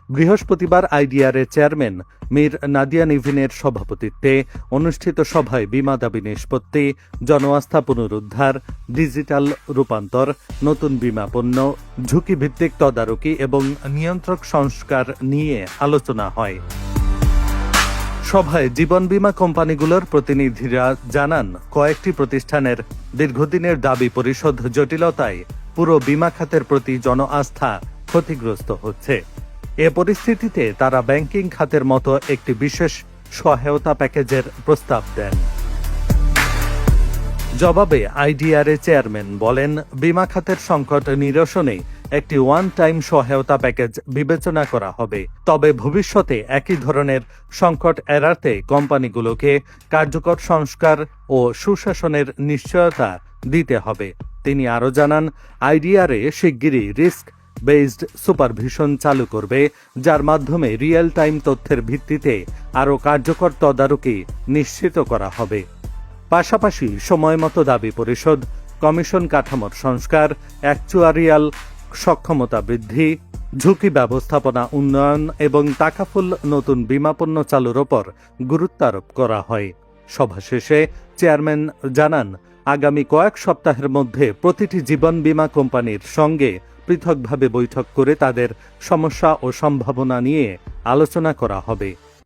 বৃহস্পতিবার IDRA chairman Mir Nadia নিভিনের সভাপতিত্বে অনুষ্ঠিত সভায় বীমা দাবি নিষ্পত্তি, জনআস্থা পুনরুদ্ধার, ডিজিটাল রূপান্তর, নতুন বীমা পণ্য, ঝুঁকিভিত্তিক তদারকি এবং নিয়ন্ত্রক সংস্কার নিয়ে আলোচনা হয়। সভায় জীবন বীমা কোম্পানিগুলোর প্রতিনিধিরা জানান, কয়েকটি প্রতিষ্ঠানের দীর্ঘদিনের দাবি পরিশোধ জটিলতায় পুরো বীমা খাতের প্রতি জনআস্থা ক্ষতিগ্রস্ত হচ্ছে। এ পরিস্থিতিতে তারা ব্যাংকিং খাতের মতো একটি বিশেষ সহায়তা প্যাকেজের প্রস্তাব দেন। জবাবে আইডিআরএ চেয়ারম্যান বলেন, বীমা খাতের সংকট নিরসনে একটি ওয়ান টাইম সহায়তা প্যাকেজ বিবেচনা করা হবে। তবে ভবিষ্যতে একই ধরনের সংকট এড়াতে কোম্পানিগুলোকে কার্যকর সংস্কার ও সুশাসনের নিশ্চয়তা দিতে হবে। তিনি আরও জানান, আইডিআরএ শিগগিরই রিস্ক বেসড সুপারভিশন চালু করবে, যার মাধ্যমে রিয়েল টাইম তথ্যের ভিত্তিতে আরও কার্যকর তদারকি নিশ্চিত করা হবে। পাশাপাশি সময়মতো দাবি পরিশোধ, কমিশন কাঠামোর সংস্কার, অ্যাকচুয়ারিয়াল সক্ষমতা বৃদ্ধি, ঝুঁকি ব্যবস্থাপনা উন্নয়ন এবং টাকাফুল নতুন বীমাপণ্য চালুর ওপর গুরুত্ব আরোপ করা হয়। সভা শেষে চেয়ারম্যান জানান, আগামী কয়েক সপ্তাহের মধ্যে প্রতিটি জীবন বীমা কোম্পানির সঙ্গে পৃথকভাবে বৈঠক করে তাদের সমস্যা ও সম্ভাবনা নিয়ে আলোচনা করা হবে।